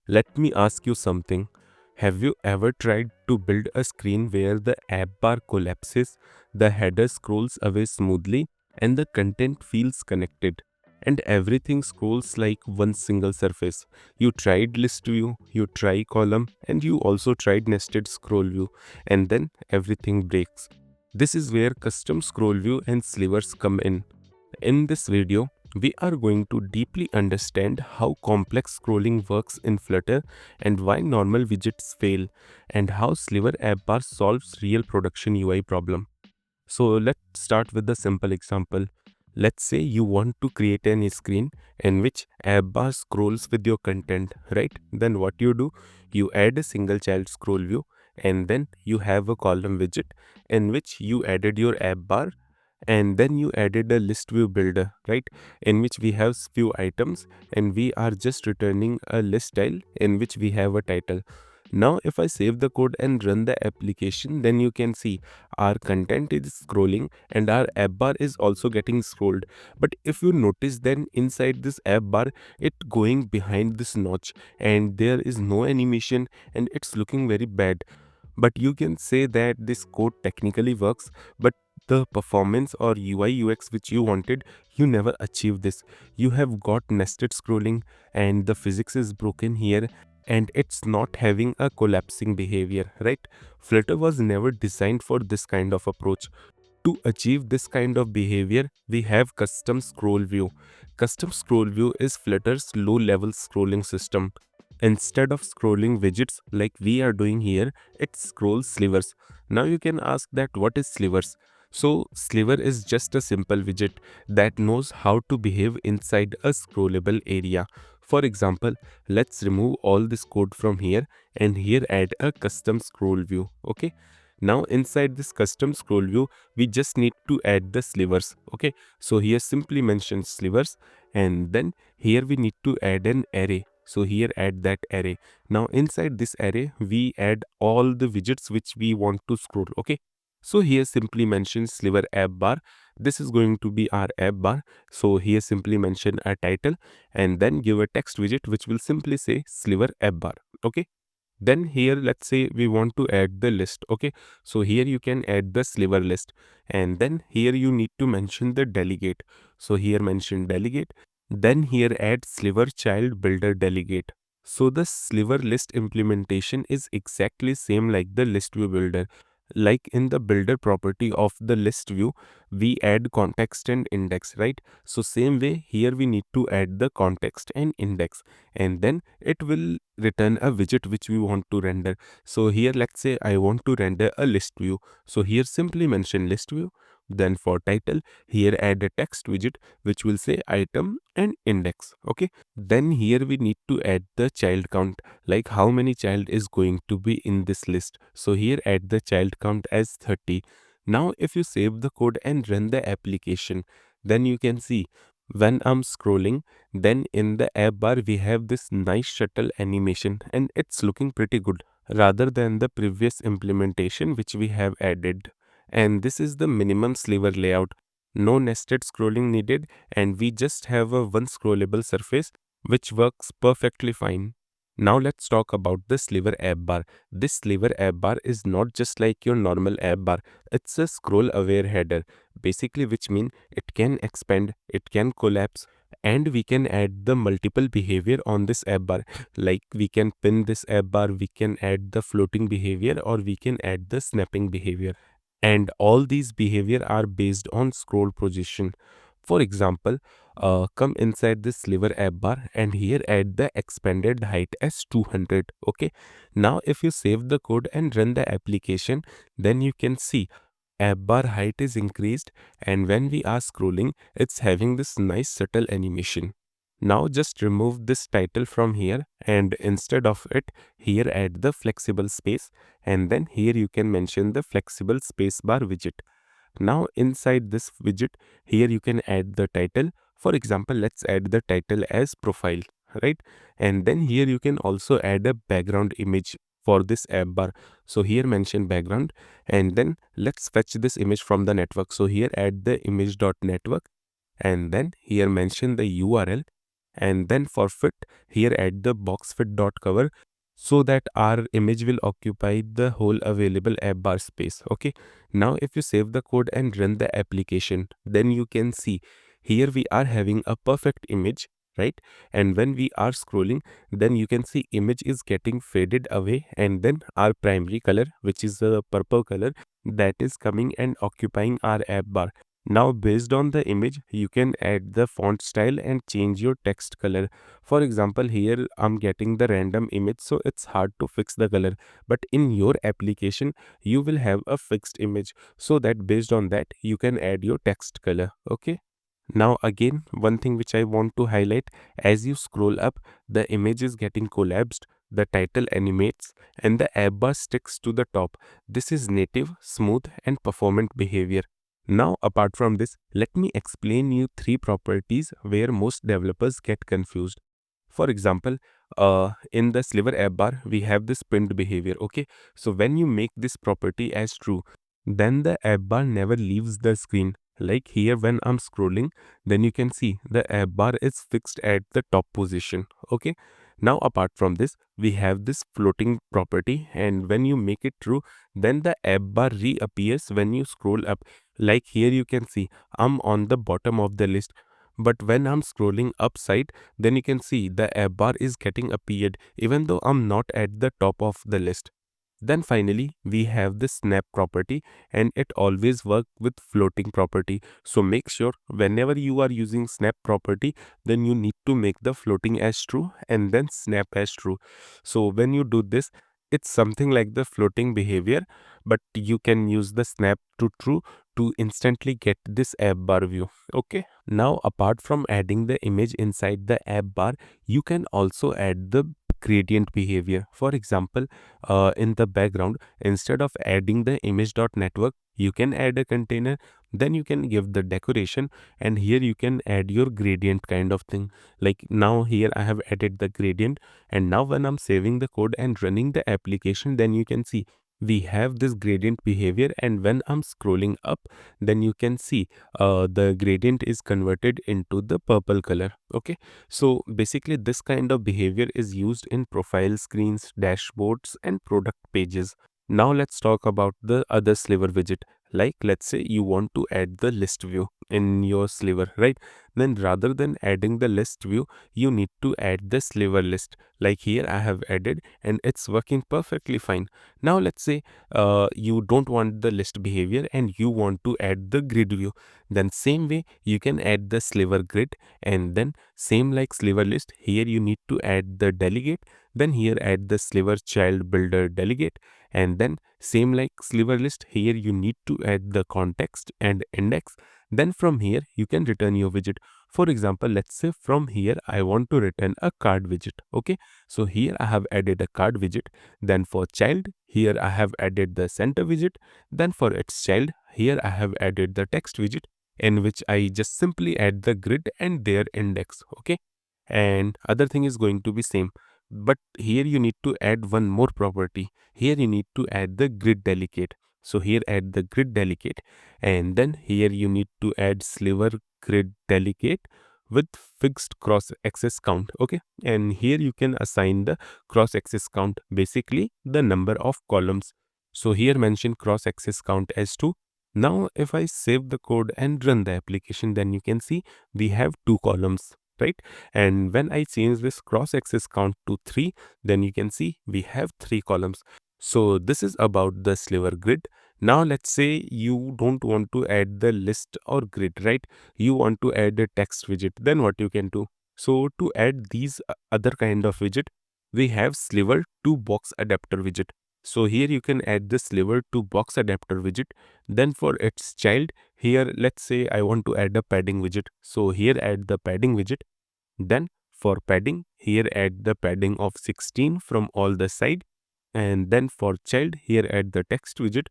Let me ask you something. Have you ever tried to build a screen where the app bar collapses, the header scrolls away smoothly, and the content feels connected, and everything scrolls like one single surface? You tried list view, you try column, and you also tried nested scroll view, and then everything breaks. This is where custom scroll view and slivers come in. In this video, we are going to deeply understand how complex scrolling works in Flutter and why normal widgets fail, and how SliverAppBar solves real production UI problem. So let's start with a simple example. Let's say you want to create an screen in which app bar scrolls with your content, right? Then what you do, you add a single child scroll view, and then you have a column widget in which you added your app bar, and then you added a list view builder, right, in which we have few items, and we are just returning a list style in which we have a title. Now if I save the code and run the application, then you can see our content is scrolling and our app bar is also getting scrolled. But if you notice, then inside this app bar, it going behind this notch, and there is no animation, and it's looking very bad. But you can say that this code technically works, but the performance or UI UX which you wanted, you never achieved this. You have got nested scrolling, and the physics is broken here, and it's not having a collapsing behavior, right? Flutter was never designed for this kind of approach. To achieve this kind of behavior, we have custom scroll view. Custom scroll view is Flutter's low level scrolling system. Instead of scrolling widgets like we are doing here, it scrolls slivers. Now you can ask that what is slivers? So sliver is just a simple widget that knows how to behave inside a scrollable area. For example, let's remove all this code from here and here add a custom scroll view. Okay. Now inside this custom scroll view, we just need to add the slivers. Okay. So here simply mention slivers, and then here we need to add an array. So here add that array. Now inside this array, we add all the widgets which we want to scroll. Okay. So here simply mention sliver app bar. This is going to be our app bar. So here simply mention a title and then give a text widget which will simply say sliver app bar. Okay. Then here let's say we want to add the list. Okay. So here you can add the sliver list, and then here you need to mention the delegate. So here mention delegate, then here add sliver child builder delegate. So the sliver list implementation is exactly same like the list view builder. Like in the builder property of the list view, we add context and index, right? So same way here we need to add the context and index, and then it will return a widget which we want to render. So here let's say I want to render a list view. So here simply mention list view. Then for title, here add a text widget which will say item and index. Okay. Then here we need to add the child count, like how many child is going to be in this list. So here add the child count as 30. Now if you save the code and run the application, then you can see when I'm scrolling, then in the app bar we have this nice shuttle animation, and it's looking pretty good rather than the previous implementation which we have added. And this is the minimum sliver layout. No nested scrolling needed, and we just have a one scrollable surface which works perfectly fine. Now let's talk about the sliver app bar. This sliver app bar is not just like your normal app bar. It's a scroll aware header, basically, which means it can expand, it can collapse, and we can add the multiple behavior on this app bar. Like we can pin this app bar, we can add the floating behavior, or we can add the snapping behavior. And all these behavior are based on scroll position. For example, come inside this sliver app bar and here add the expanded height as 200. Okay. Now if you save the code and run the application, then you can see app bar height is increased, and when we are scrolling, it's having this nice subtle animation. Now just remove this title from here, and instead of it, here add the flexible space, and then here you can mention the flexible spacebar widget. Now inside this widget, here you can add the title. For example, let's add the title as profile, right? And then here you can also add a background image for this app bar. So here mention background, and then let's fetch this image from the network. So here add the image.network, and then here mention the URL, And then for fit, here add the box fit dot cover so that our image will occupy the whole available app bar space. Okay. Now if you save the code and run the application, then you can see here we are having a perfect image, right? And when we are scrolling, then you can see image is getting faded away, and then our primary color, which is the purple color, that is coming and occupying our app bar. Now based on the image, you can add the font style and change your text color. For example, here I'm getting the random image, so it's hard to fix the color. But in your application, you will have a fixed image, so that based on that, you can add your text color. Okay. Now again, one thing which I want to highlight, as you scroll up, the image is getting collapsed, the title animates, and the app bar sticks to the top. This is native, smooth, and performant behavior. Now apart from this, let me explain you three properties where most developers get confused. For example, in the sliver app bar, we have this pinned behavior. Okay, so when you make this property as true, then the app bar never leaves the screen. Like here, when I'm scrolling, then you can see the app bar is fixed at the top position. Okay. Now apart from this, we have this floating property, and when you make it true, then the app bar reappears when you scroll up. Like here you can see I'm on the bottom of the list, but when I'm scrolling upside, then you can see the app bar is getting appeared even though I'm not at the top of the list. Then finally, we have the snap property, and it always works with floating property. So make sure whenever you are using snap property, then you need to make the floating as true and then snap as true. So when you do this, it's something like the floating behavior, but you can use the snap to true to instantly get this app bar view. Okay. Now apart from adding the image inside the app bar, you can also add the gradient behavior. For example, in the background, instead of adding the image.network, you can add a container, then you can give the decoration, and here you can add your gradient kind of thing. Like now here I have added the gradient, and now when I'm saving the code and running the application, then you can see we have this gradient behavior, and when I'm scrolling up, then you can see the gradient is converted into the purple color. Okay. So basically this kind of behavior is used in profile screens, dashboards, and product pages. Now let's talk about the other sliver widget. Like let's say you want to add the list view in your sliver, right? Then rather than adding the list view, you need to add the sliver list. Like here I have added, and it's working perfectly fine. Now let's say you don't want the list behavior and you want to add the grid view. Then same way you can add the sliver grid, and then same like sliver list, here you need to add the delegate, then here add the sliver child builder delegate, and then same like sliver list, here you need to add the context and index. Then from here you can return your widget. For example, let's say from here I want to return a card widget. Okay, so here I have added a card widget. Then for child, here I have added the center widget. Then for its child, here I have added the text widget, in which I just simply add the grid and their index. Okay, and other thing is going to be same, but here you need to add one more property. Here you need to add the grid delegate. So here add the grid delegate, and then here you need to add sliver grid delegate with fixed cross axis count. Okay, and here you can assign the cross axis count, basically the number of columns. So here mention cross axis count as 2. Now if I save the code and run the application, then you can see we have 2 columns, right? And when I change this cross axis count to 3, then you can see we have 3 columns. So this is about the sliver grid. Now let's say you don't want to add the list or grid, right? You want to add a text widget. Then what you can do? So to add these other kind of widget, we have sliver to box adapter widget. So here you can add the sliver to box adapter widget. Then for its child, here let's say I want to add a padding widget. So here add the padding widget. Then for padding, here add the padding of 16 from all the side. And then for child, here add the text widget,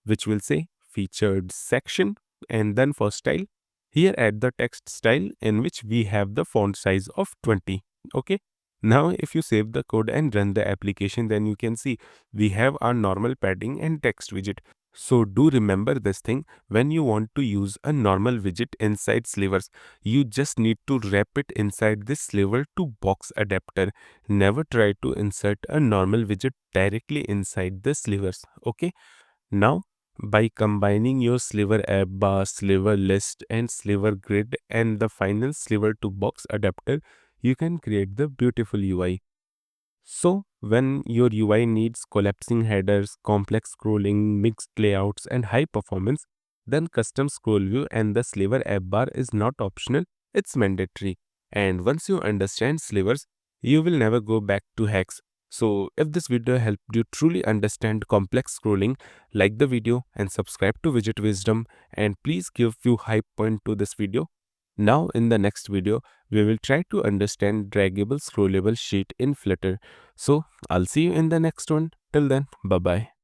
which will say featured section. And then for style, here add the text style, in which we have the font size of 20. Okay. Now if you save the code and run the application, then you can see we have our normal padding and text widget. So do remember this thing, when you want to use a normal widget inside slivers, you just need to wrap it inside this sliver to box adapter. Never try to insert a normal widget directly inside the slivers. Okay. Now, by combining your sliver app bar, sliver list, and sliver grid and the final sliver to box adapter, you can create the beautiful UI. So, when your UI needs collapsing headers, complex scrolling, mixed layouts, and high performance, then custom scroll view and the sliver app bar is not optional, it's mandatory. And once you understand slivers, you will never go back to hacks. So, if this video helped you truly understand complex scrolling, like the video and subscribe to Widget Wisdom, and please give few hype point to this video. Now in the next video, we will try to understand draggable scrollable sheet in Flutter. So I'll see you in the next one. Till then, bye bye.